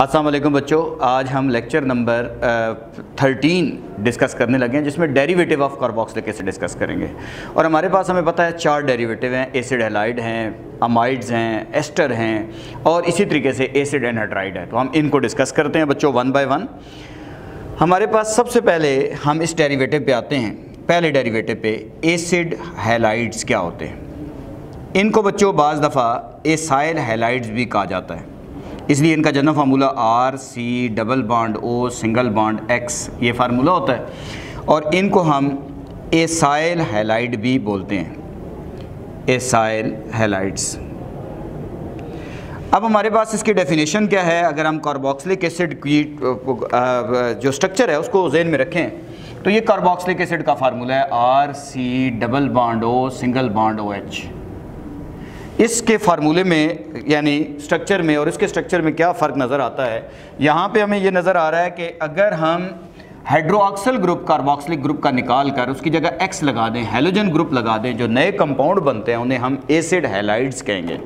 अस्सलाम वालेकुम बच्चों, आज हम लेक्चर नंबर 13 डिस्कस करने लगे हैं जिसमें derivative of carboxylic acid discuss करेंगे। और हमारे पास हमें पता है 4 डेरिवेटिव हैं, एसिड हैलाइड हैं, अमाइड्स हैं, एस्टर हैं और इसी तरीके से एसिड एनहाइड्राइड है। तो हम इनको डिस्कस करते हैं बच्चों वन बाय वन। हमारे पास सबसे पहले हम इस डेरिवेटिव पे आते हैं। पहले डेरिवेटिव पे एसिड हैलाइड्स क्या होते हैं। इनको बच्चों बाज़ दफ़ा एसाइल हैलाइड्स भी कहा जाता है, इसलिए इनका general formula RC double bond O single bond X ये फार्मूला होता है। और इनको हम एसाइल हैलाइड भी बोलते हैं, एसाइल हैलाइड्स। अब हमारे पास इसकी डेफिनेशन क्या है। अगर हम कार्बोक्सिलिक एसिड की जो स्ट्रक्चर है उसको ज़हन में रखें तो ये कार्बोक्सिलिक एसिड का फार्मूला है RC double bond O single bond OH। इसके फार्मूले में यानी स्ट्रक्चर में और इसके स्ट्रक्चर में क्या फ़र्क नज़र आता है। यहाँ पे हमें ये नज़र आ रहा है कि अगर हम हाइड्रोक्सिल ग्रुप कार्बोक्सिलिक ग्रुप का निकाल कर उसकी जगह X लगा दें, हैलोजन ग्रुप लगा दें, जो नए कंपाउंड बनते हैं उन्हें हम एसिड हैलाइड्स कहेंगे।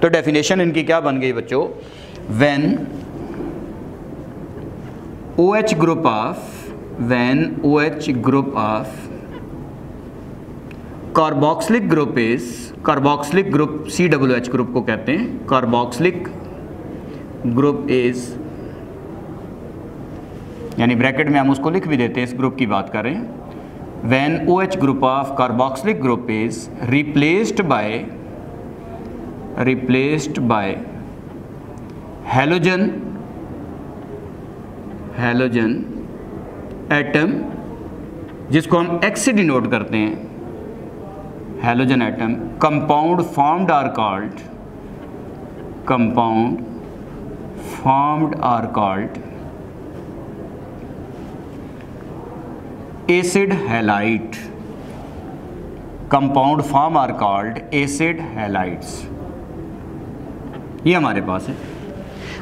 तो डेफिनेशन इनकी क्या बन गई बच्चों, when OH group of carboxylic group is, carboxylic group COOH group को कहते हैं, कार्बोक्सिलिक ग्रुप इज, यानी ब्रैकेट में हम उसको लिख भी देते हैं, इस ग्रुप की बात करें। When OH group of carboxylic group is replaced by halogen atom, जिसको हम X से डिनोट करते हैं, halogen atom, compound formed are called acid halide. Compound form are called acid halides. ये हमारे पास है।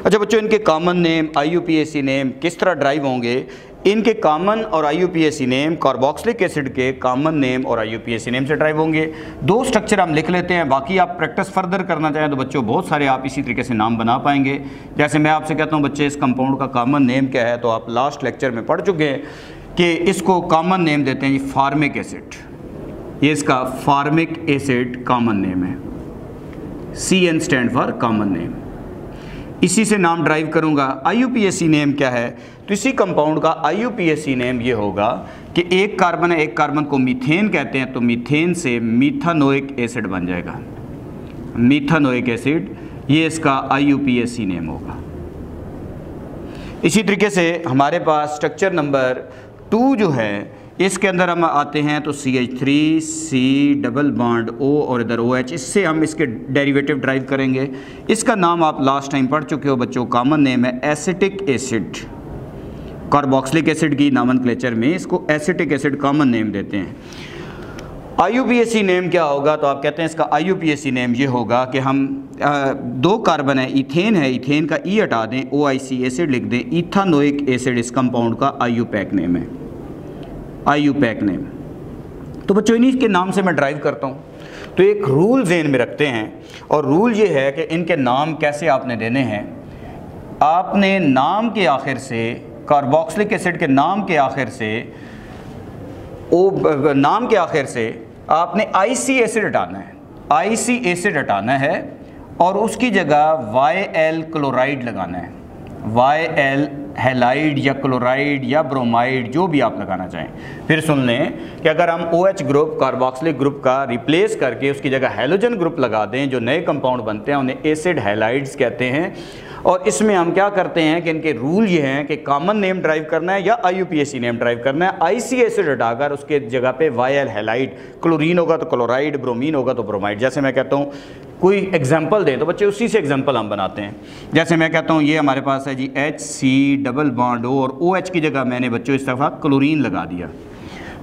अच्छा बच्चों, इनके कॉमन नेम, IUPAC नेम किस तरह ड्राइव होंगे। इनके कॉमन और IUPAC नेम कार्बोक्सिलिक एसिड के कॉमन नेम और IUPAC नेम से ड्राइव होंगे। 2 स्ट्रक्चर हम लिख लेते हैं, बाकी आप प्रैक्टिस फर्दर करना चाहें तो बच्चों बहुत सारे आप इसी तरीके से नाम बना पाएंगे। जैसे मैं आपसे कहता हूं बच्चे इस कंपाउंड का कॉमन नेम क्या है, तो आप लास्ट लेक्चर में पढ़ चुके हैं कि इसको कॉमन नेम देते हैं फार्मिक एसिड। ये इसका फार्मिक एसिड कॉमन नेम है, CN stand for common name. इसी से नाम ड्राइव करूंगा। IUPAC नेम क्या है, तो इसी कंपाउंड का IUPAC नेम ये होगा कि एक कार्बन है, एक कार्बन को मीथेन कहते हैं, तो मीथेन से मीथानोइक एसिड बन जाएगा, मीथानोइक एसिड, ये इसका IUPAC नेम होगा। इसी तरीके से हमारे पास स्ट्रक्चर नंबर 2 जो है, इसके अंदर हम आते हैं तो CH3C डबल बॉन्ड O और इधर OH, इससे हम इसके डेरिवेटिव ड्राइव करेंगे। इसका नाम आप लास्ट टाइम पढ़ चुके हो बच्चों, कॉमन नेम है एसिटिक एसिड। कार्बोक्सिलिक एसिड की नामनक्लेचर में इसको एसिटिक एसिड कॉमन नेम देते हैं। IUPAC नेम क्या होगा, तो आप कहते हैं इसका IUPAC नेम ये होगा कि हम 2 कार्बन है, इथेन है, इथेन का E हटा दें, OIC एसिड लिख दें, इथानोइक एसिड इस कंपाउंड का IUPAC नेम है, IUPAC नेम। तो बच्चों इन्हीं के नाम से मैं ड्राइव करता हूँ। तो एक रूल ज़हन में रखते हैं और रूल ये है कि इनके नाम कैसे आपने देने हैं। आपने नाम के आखिर से, कार्बोक्सिलिक एसिड के नाम के आखिर से, नाम के आखिर से आपने IC एसिड हटाना है, IC एसिड हटाना है और उसकी जगह YL क्लोराइड लगाना है, YL हैलाइड या क्लोराइड या ब्रोमाइड, जो भी आप लगाना चाहें। फिर सुन लें कि अगर हम OH ग्रुप कार्बोक्सिलिक ग्रुप का रिप्लेस करके उसकी जगह हैलोजन ग्रुप लगा दें, जो नए कंपाउंड बनते हैं उन्हें एसिड हैलाइड्स कहते हैं। और इसमें हम क्या करते हैं कि इनके रूल ये हैं कि कॉमन नेम ड्राइव करना है या IUPAC नेम ड्राइव करना है। IC एसिड हटाकर उसके जगह पे YL हैलाइड, क्लोरीन होगा तो क्लोराइड, ब्रोमीन होगा तो ब्रोमाइड। जैसे मैं कहता हूँ कोई एग्जाम्पल दें तो बच्चे उसी से एग्जाम्पल हम बनाते हैं। जैसे मैं कहता हूँ ये हमारे पास है जी HC डबल बॉन्ड O और OH की जगह मैंने बच्चों इस दफ़ा क्लोरीन लगा दिया।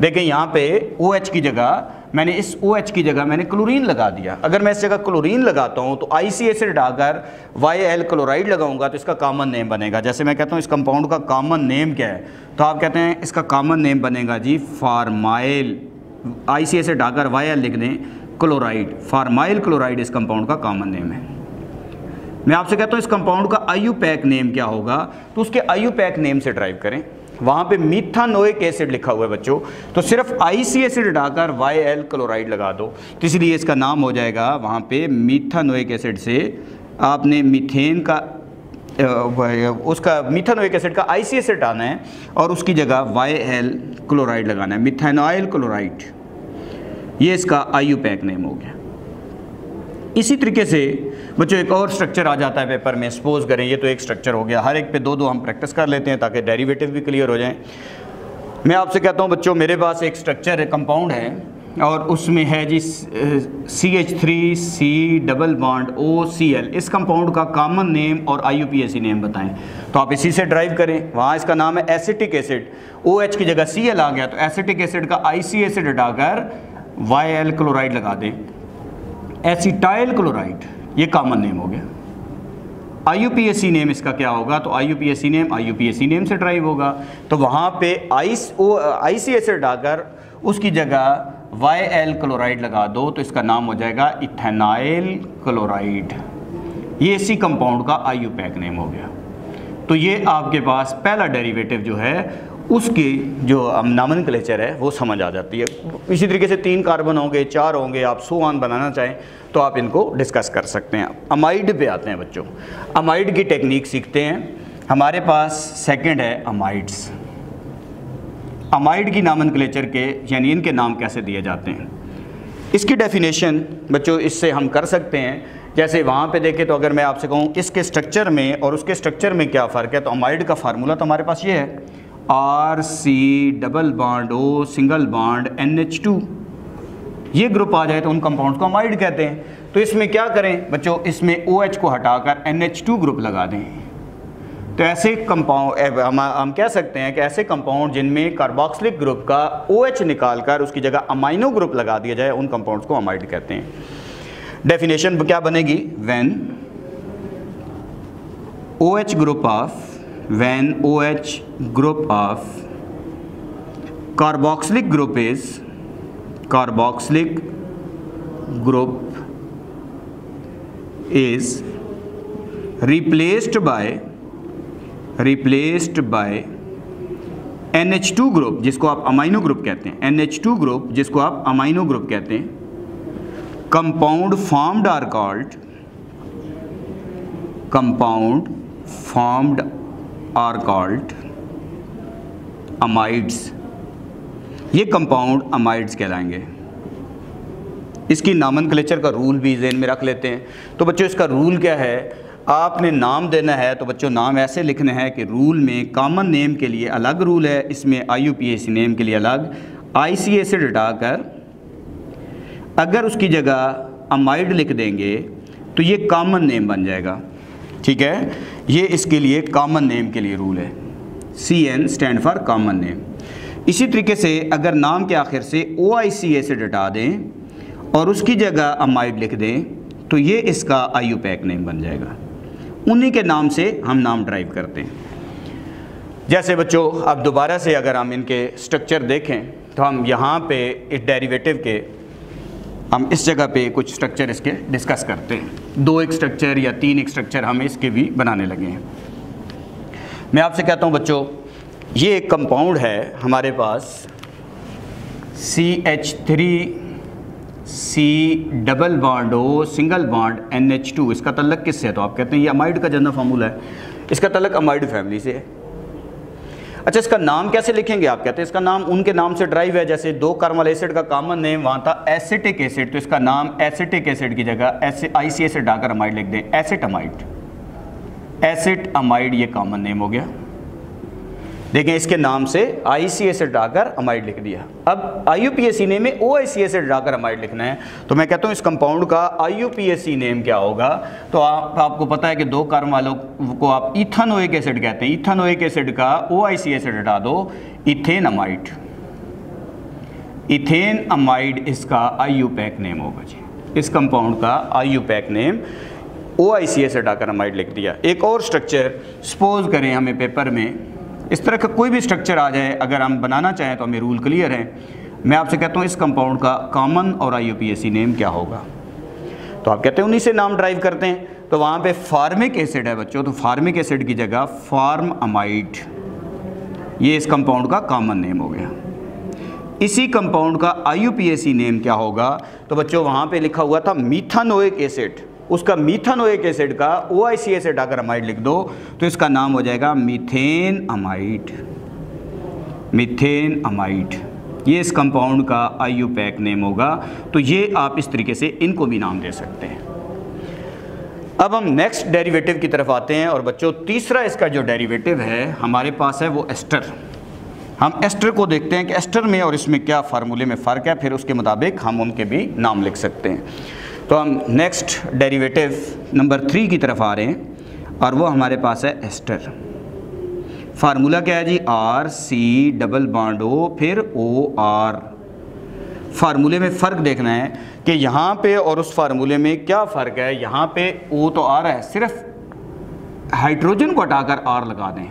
देखें यहाँ पे OH की जगह मैंने, इस OH की जगह मैंने क्लोरीन लगा दिया। अगर मैं इस जगह क्लोरीन लगाता हूँ तो IC एसिड डालकर YL क्लोराइड लगाऊंगा तो इसका कॉमन नेम बनेगा। जैसे मैं कहता हूँ इस कंपाउंड का कॉमन नेम क्या है, तो आप कहते हैं इसका कॉमन नेम बनेगा जी फार्माइल, IC एसिड डालकर YL लिख दें क्लोराइड, फार्माइल क्लोराइड इस कंपाउंड का कॉमन नेम है। मैं आपसे कहता हूँ इस कंपाउंड का IUPAC नेम क्या होगा, तो उसके IUPAC नेम से ड्राइव करें। वहाँ पे मीथानोइक एसिड लिखा हुआ है बच्चों, तो सिर्फ IC एसिड हटाकर YL क्लोराइड लगा दो, तो इसलिए इसका नाम हो जाएगा वहाँ पे मीथानोइक एसिड से आपने मीथेन का उसका मीथानोइक एसिड का IC एसिड हटाना है और उसकी जगह YL क्लोराइड लगाना है, मिथेनॉइल क्लोराइड। ये इसका IUPAC नेम हो गया। इसी तरीके से बच्चों एक और स्ट्रक्चर आ जाता है पेपर में, सपोज करें ये तो एक स्ट्रक्चर हो गया, हर एक पे दो दो हम प्रैक्टिस कर लेते हैं ताकि डेरिवेटिव भी क्लियर हो जाएं। मैं आपसे कहता हूँ बच्चों मेरे पास एक स्ट्रक्चर है, कंपाउंड है, और उसमें है जी CH3C डबल बॉन्ड OCl। इस कंपाउंड का कॉमन नेम और IUPAC नेम बताएं, तो आप इसी से ड्राइव करें। वहाँ इसका नाम है एसिटिक एसिड, OH की जगह Cl आ गया, तो एसिटिक एसिड का IC एसिड हटाकर YL क्लोराइड लगा दें, एसिटाइल क्लोराइड, ये कॉमन नेम हो गया। IUPAC नेम इसका क्या होगा, तो IUPAC नेम से ड्राइव होगा, तो वहाँ पे IC एसिड डालकर उसकी जगह YL क्लोराइड लगा दो, तो इसका नाम हो जाएगा इथेनाइल क्लोराइड। ये इसी कंपाउंड का IUPAC नेम हो गया। तो ये आपके पास पहला डेरिवेटिव जो है उसकी जो नॉमेनक्लेचर है वो समझ आ जाती है। इसी तरीके से 3 कार्बन होंगे, 4 होंगे, आप सो ऑन बनाना चाहें तो आप इनको डिस्कस कर सकते हैं। अमाइड पे आते हैं बच्चों, अमाइड की टेक्निक सीखते हैं। हमारे पास सेकंड है अमाइड्स। अमाइड की नॉमेनक्लेचर के यानी इनके नाम कैसे दिए जाते हैं, इसकी डेफिनेशन बच्चों इससे हम कर सकते हैं। जैसे वहाँ पे देखें तो अगर मैं आपसे कहूँ इसके स्ट्रक्चर में और उसके स्ट्रक्चर में क्या फ़र्क है, तो अमाइड का फार्मूला तो हमारे पास ये है RC double bond O single bond NH2। ये ग्रुप आ जाए तो उन कंपाउंड को अमाइड कहते हैं। तो इसमें क्या करें बच्चों, इसमें OH को हटाकर NH2 ग्रुप लगा दें। तो ऐसे कंपाउंड हम कह सकते हैं कि ऐसे कंपाउंड जिनमें कार्बोक्सिलिक ग्रुप का OH निकालकर उसकी जगह अमाइनो ग्रुप लगा दिया जाए उन कंपाउंड्स को अमाइड कहते हैं। डेफिनेशन क्या बनेगी, when OH group of carboxylic group is replaced by NH2 group जिसको आप अमाइनो ग्रुप कहते हैं, NH2 ग्रुप जिसको आप अमाइनो ग्रुप कहते हैं, compound formed are called amides. ये कंपाउंड अमाइड्स कहलाएंगे। इसकी नॉमेनक्लेचर का रूल भी ज़हन में रख लेते हैं। तो बच्चों इसका रूल क्या है, आपने नाम देना है तो बच्चों नाम ऐसे लिखने हैं कि रूल में कॉमन नेम के लिए अलग रूल है, इसमें IUPAC नेम के लिए अलग, IC एसिड हटाकर अगर उसकी जगह अमाइड लिख देंगे तो ये कॉमन नेम बन जाएगा। ठीक है, ये इसके लिए कॉमन नेम के लिए रूल है, CN stand for common name. इसी तरीके से अगर नाम के आखिर से OIC एसिड हटा दें और उसकी जगह अमाइड लिख दें तो ये इसका IUPAC नेम बन जाएगा। उन्हीं के नाम से हम नाम ड्राइव करते हैं। जैसे बच्चों अब दोबारा से अगर हम इनके स्ट्रक्चर देखें तो हम यहाँ पे इस डेरिवेटिव के हम इस जगह पे कुछ स्ट्रक्चर इसके डिस्कस करते हैं। 2 एक स्ट्रक्चर या 3 एक स्ट्रक्चर हम इसके भी बनाने लगे हैं। मैं आपसे कहता हूँ बच्चों ये एक कंपाउंड है हमारे पास CH3C double bond O single bond NH2। इसका तल्लक किससे है, तो आप कहते हैं ये अमाइड का जनरल फार्मूला है, इसका तल्लक अमाइड फैमिली से है। अच्छा इसका नाम कैसे लिखेंगे, आप कहते हैं इसका नाम उनके नाम से ड्राइव है। जैसे 2 कार्बन एसिड का कॉमन नेम वहाँ था एसिटिक एसिड, तो इसका नाम एसिटिक एसिड की जगह IC एसिड डालकर अमाइड लिख दें, एसिट अमाइड, ये कॉमन नेम हो गया। देखें इसके नाम से IC एसिड डालकर अमाइड लिख दिया। अब IUPAC नेम में OIC एसिड डालकर अमाइड लिखना है, तो मैं कहता हूँ इस कंपाउंड का IUPAC नेम क्या होगा। तो आपको पता है कि 2 कार्बन वालों को आप इथेनोइक एसिड कहते हैं, इथेनोइक एसिड का OIC एसिड हटा दो, इथेन अमाइड इसका IUPAC नेम होगा जी। इस कंपाउंड का IUPAC नेम OIC एसिड डालकर अमाइड लिख दिया। एक और स्ट्रक्चर सपोज करें हमें पेपर में इस तरह का कोई भी स्ट्रक्चर आ जाए, अगर हम बनाना चाहें तो हमें रूल क्लियर है। मैं आपसे कहता हूँ इस कंपाउंड का कॉमन और IUPAC नेम क्या होगा, तो आप कहते हैं उन्हीं से नाम ड्राइव करते हैं। तो वहाँ पे फार्मिक एसिड है बच्चों, तो फार्मिक एसिड की जगह फार्म अमाइड, ये इस कंपाउंड का कॉमन नेम हो गया। इसी कंपाउंड का IUPAC नेम क्या होगा, तो बच्चों वहाँ पे लिखा हुआ था मीथानोइक एसिड, उसका मीथानोइक एसिड का OIC एसिड अगर अमाइड लिख दो तो इसका नाम हो जाएगा मीथेन अमाइड। मीथेन अमाइड ये इस कंपाउंड का IUPAC नेम होगा। तो ये आप इस तरीके से इनको भी नाम दे सकते हैं। अब हम नेक्स्ट डेरिवेटिव की तरफ आते हैं और बच्चों तीसरा इसका जो डेरिवेटिव है हमारे पास है वो एस्टर। हम एस्टर को देखते हैं कि एस्टर में और इसमें क्या फार्मूले में फ़र्क है, फिर उसके मुताबिक हम उनके भी नाम लिख सकते हैं। तो हम नेक्स्ट डेरिवेटिव नंबर 3 की तरफ आ रहे हैं और वो हमारे पास है एस्टर। फार्मूला क्या है जी, RC डबल बॉन्ड O फिर OR। फार्मूले में फ़र्क देखना है कि यहाँ पे और उस फार्मूले में क्या फ़र्क है। यहाँ पे O तो आ रहा है, सिर्फ हाइड्रोजन को हटाकर R लगा दें।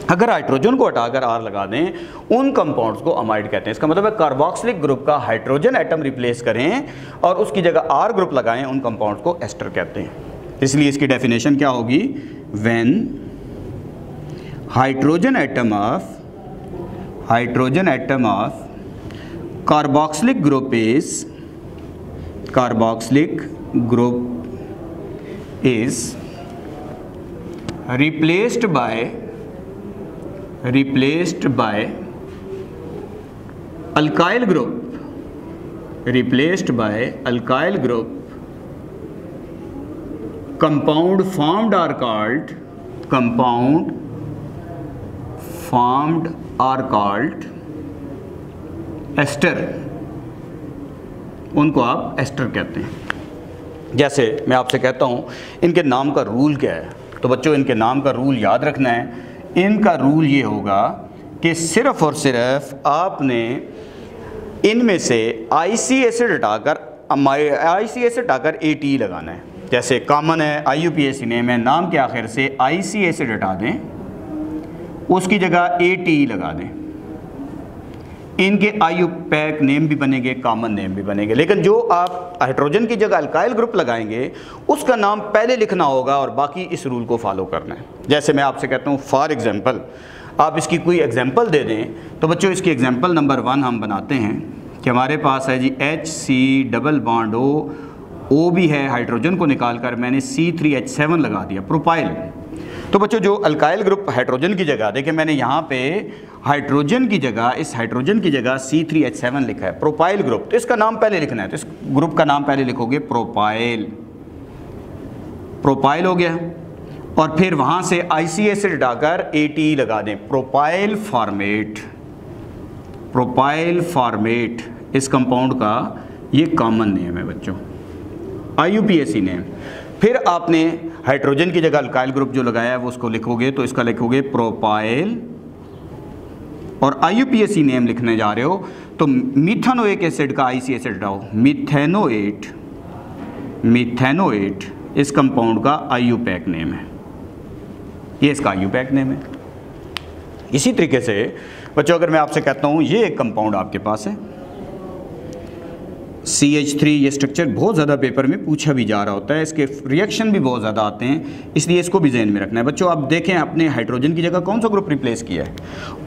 अगर हाइड्रोजन को हटाकर R लगा दें, उन कंपाउंड्स को अमाइड कहते हैं। इसका मतलब है कार्बोक्सिलिक ग्रुप का हाइड्रोजन एटम रिप्लेस करें और उसकी जगह R ग्रुप लगाएं, उन कंपाउंड्स को एस्टर कहते हैं। इसलिए इसकी डेफिनेशन क्या होगी, when hydrogen atom of carboxylic group is replaced by alkyl group, compound formed are called ester. उनको आप एस्टर कहते हैं। जैसे मैं आपसे कहता हूँ इनके नाम का रूल क्या है, तो बच्चों इनके नाम का रूल याद रखना है। इनका रूल ये होगा कि सिर्फ़ और सिर्फ आपने इनमें से IC एसिड हटाकर ATE लगाना है। जैसे कॉमन है IUPAC नेम है, नाम के आखिर से IC एसिड हटा दें, उसकी जगह ATE लगा दें। इनके IUPAC नेम भी बनेंगे, कॉमन नेम भी बनेंगे। लेकिन जो आप हाइड्रोजन की जगह अल्काइल ग्रुप लगाएंगे उसका नाम पहले लिखना होगा और बाकी इस रूल को फॉलो करना है। जैसे मैं आपसे कहता हूँ फॉर एग्जांपल, आप इसकी कोई एग्जांपल दे दें, तो बच्चों इसकी एग्जांपल नंबर 1 हम बनाते हैं कि हमारे पास है जी HC डबल बॉन्ड O भी है, हाइड्रोजन को निकाल कर मैंने C3H7 लगा दिया, प्रोपाइल। तो बच्चों जो अल्काइल ग्रुप हाइड्रोजन की जगह, देखिए मैंने यहाँ पे हाइड्रोजन की जगह, इस हाइड्रोजन की जगह C3H7 लिखा है, प्रोपाइल ग्रुप। तो इसका नाम पहले लिखना है, तो इस ग्रुप का नाम पहले लिखोगे प्रोपाइल। प्रोपाइल हो गया और फिर वहाँ से IC एसिड डालकर ATE लगा दें, प्रोपाइल फॉर्मेट इस कंपाउंड का ये कॉमन नेम है बच्चों, IUPAC नेम। फिर आपने हाइड्रोजन की जगह अल्काइल ग्रुप जो लगाया है वो उसको लिखोगे, तो इसका लिखोगे प्रोपाइल और IUPAC नेम लिखने जा रहे हो तो मीथानोइक एसिड का IC एसिड हटाओ, मीथेनोएट इस कंपाउंड का IUPAC नेम है, ये इसका IUPAC नेम है। इसी तरीके से बच्चों अगर मैं आपसे कहता हूँ ये एक कंपाउंड आपके पास है CH3, ये स्ट्रक्चर बहुत ज़्यादा पेपर में पूछा भी जा रहा होता है, इसके रिएक्शन भी बहुत ज़्यादा आते हैं, इसलिए इसको भी ज़हन में रखना है। बच्चों आप देखें अपने हाइड्रोजन की जगह कौन सा ग्रुप रिप्लेस किया है,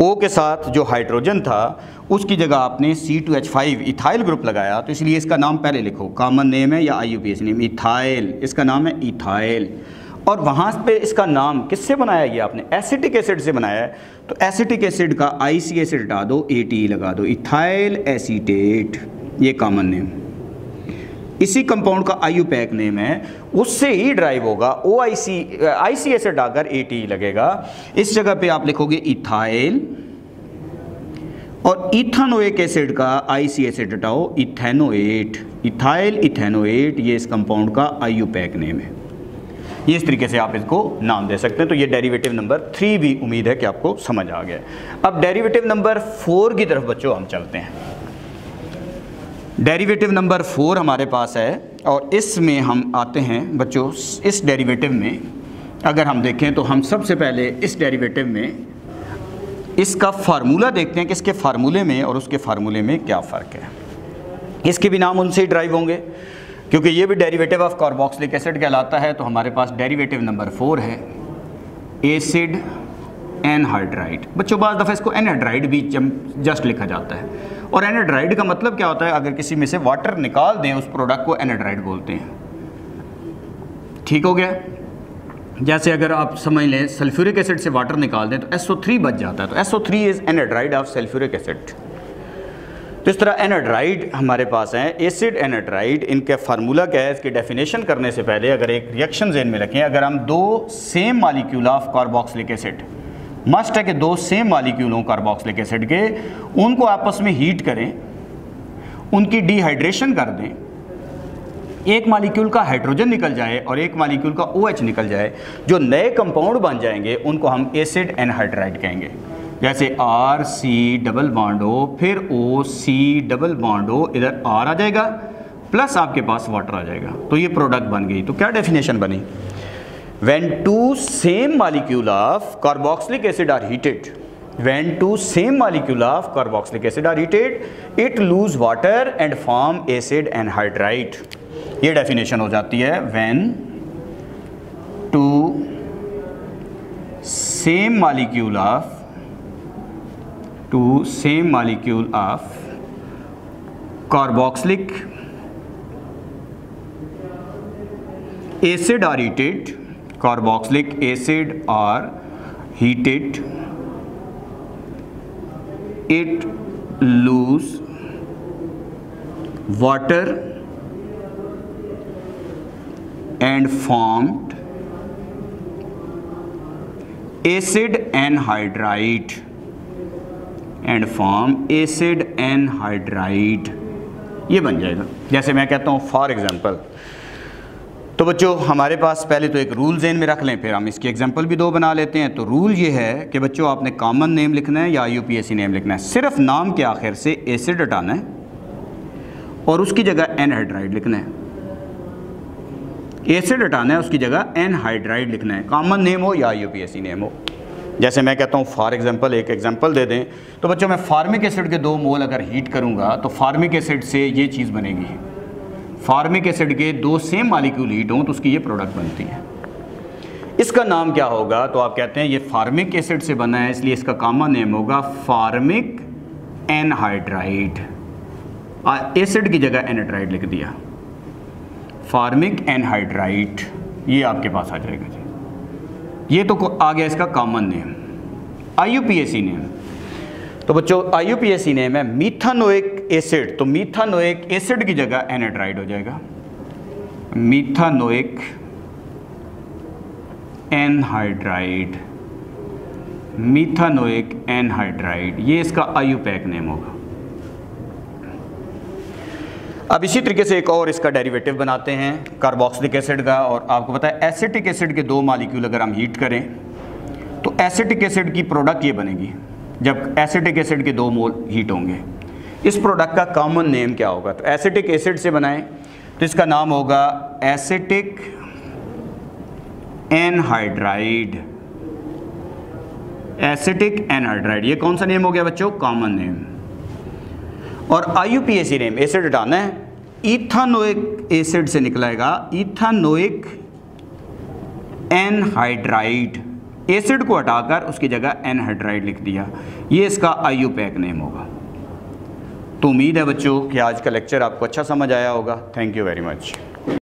O के साथ जो हाइड्रोजन था उसकी जगह आपने C2H5 इथाइल ग्रुप लगाया, तो इसलिए इसका नाम पहले लिखो, कॉमन नेम है या IUPAC नेम, इथाइल, इसका नाम है इथाइल। और वहाँ पे इसका नाम किससे बनाया गया, आपने एसिटिक एसिड से बनाया है, तो एसिटिक एसिड का IC एसिड हटा दो, ATE लगा दो, इथाइल एसीटेट, ये कॉमन नेम। इसी कंपाउंड का IUPAC नेम है, उससे ही ड्राइव होगा IC एसिड डालकर ATE लगेगा। इस जगह पे आप लिखोगे इथाइल और इथानोइक एसिड का IC एसिड हटाओ, इथेनोएट, इथाइल इथेनोएट, ये इस कंपाउंड का IUPAC नेम है। ये इस तरीके से आप इसको नाम दे सकते हैं। तो ये डेरिवेटिव नंबर 3 भी उम्मीद है कि आपको समझ आ गया। अब डेरिवेटिव नंबर 4 की तरफ बच्चों हम चलते हैं। डेरिवेटिव नंबर 4 हमारे पास है और इसमें हम आते हैं बच्चों, इस डेरिवेटिव में अगर हम देखें तो हम सबसे पहले इस डेरिवेटिव में इसका फार्मूला देखते हैं कि इसके फार्मूले में और उसके फार्मूले में क्या फ़र्क है। इसके भी नाम उनसे ही ड्राइव होंगे। क्योंकि ये भी डेरिवेटिव ऑफ कार्बोक्सिलिक एसिड कहलाता है, तो हमारे पास डेरिवेटिव नंबर 4 है एसिड एनहाइड्राइड। बच्चों बाज़ दफ़ा इसको एनहाइड्राइड भी जस्ट लिखा जाता है, और एनहाइड्राइड का मतलब क्या होता है, अगर किसी में से वाटर निकाल दें उस प्रोडक्ट को एनहाइड्राइड बोलते हैं। ठीक हो गया। जैसे अगर आप समझ लें सल्फ्यूरिक एसिड से वाटर निकाल दें तो SO3 बच जाता है, तो SO3 is anhydride of sulphuric acid. तो इस तरह एनहाइड्राइड हमारे पास हैं, एसिड एनहाइड्राइड। इनका फार्मूला क्या है, इसकी डेफिनेशन करने से पहले अगर एक रिएक्शन ज़हन में रखें, अगर हम दो same molecule of carboxylic acid, must है कि दो सेम मॉलिक्यूल हों कार्बोक्सिलिक एसिड के, उनको आपस में हीट करें, उनकी डिहाइड्रेशन कर दें, एक मॉलिक्यूल का हाइड्रोजन निकल जाए और एक मॉलिक्यूल का OH निकल जाए, जो नए कंपाउंड बन जाएंगे उनको हम एसिड एनहाइड्राइड कहेंगे। जैसे RC डबल बॉन्ड O, फिर OC डबल बॉन्ड O, इधर R आ जाएगा प्लस आपके पास वाटर आ जाएगा, तो ये प्रोडक्ट बन गई। तो क्या डेफिनेशन बनी, when two same molecule of carboxylic acid are heated, when two same molecule of carboxylic acid are heated, it lose water and form acid anhydride। ये डेफिनेशन हो जाती है when two same molecule of carboxylic acid are heated, carboxylic acid are heated, it lose water and formed acid anhydride and form acid anhydride। ये बन जाएगा। जैसे मैं कहता हूँ फॉर एग्जांपल, तो बच्चों हमारे पास पहले तो एक रूल ज़हन में रख लें, फिर हम इसकी एग्जांपल भी दो बना लेते हैं। तो रूल ये है कि बच्चों आपने कॉमन नेम लिखना है या IUPAC नेम लिखना है, सिर्फ नाम के आखिर से एसिड हटाना है और उसकी जगह एनहाइड्राइड लिखना है। एसिड हटाना है, उसकी जगह एनहाइड्राइड लिखना है, कॉमन नेम हो या IUPAC नेम हो। जैसे मैं कहता हूँ फॉर एग्जांपल, एक एग्जांपल दे दें, तो बच्चों मैं फार्मिक एसिड के 2 मोल अगर हीट करूँगा तो फार्मिक एसिड से ये चीज़ बनेगी। फार्मिक एसिड के 2 सेम मॉलिक्यूल हीट हों तो उसकी ये प्रोडक्ट बनती है। इसका नाम क्या होगा, तो आप कहते हैं ये फार्मिक एसिड से बना है, इसलिए इसका कॉमन नेम होगा फार्मिक एनहाइड्राइड। एसिड की जगह एनहाइड्राइड लिख दिया, फार्मिक एनहाइड्राइड, ये आपके पास आ जाएगा जी। ये तो आ गया इसका कॉमन नेम। IUPAC नेम, तो बच्चों IUPAC नेम है मीथानोइक एसिड, तो मीथानोइक एसिड की जगह एनहाइड्राइड हो जाएगा, मीथानोइक एनहाइड्राइड, मीथानोइक एनहाइड्राइड, ये इसका IUPAC नेम होगा। अब इसी तरीके से एक और इसका डेरिवेटिव बनाते हैं कार्बोक्सिलिक एसिड का, और आपको पता है एसिटिक एसिड के 2 मॉलिक्यूल अगर हम हीट करें तो एसिटिक एसिड की प्रोडक्ट ये बनेगी जब एसिटिक एसिड के 2 मोल हीट होंगे। इस प्रोडक्ट का कॉमन नेम क्या होगा, तो एसिटिक एसिड से बनाएं तो इसका नाम होगा एसिटिक एनहाइड्राइड, एसिटिक एनहाइड्राइड। ये कौन सा नेम हो गया बच्चों, कॉमन नेम। और IUPAC नेम, एसिड हटाना है, इथानोइक एसिड से निकलेगा इथानोइक एनहाइड्राइड, एसिड को हटाकर उसकी जगह एनहाइड्राइड लिख दिया, ये इसका IUPAC नेम होगा। तो उम्मीद है बच्चों कि आज का लेक्चर आपको अच्छा समझ आया होगा। Thank you very much.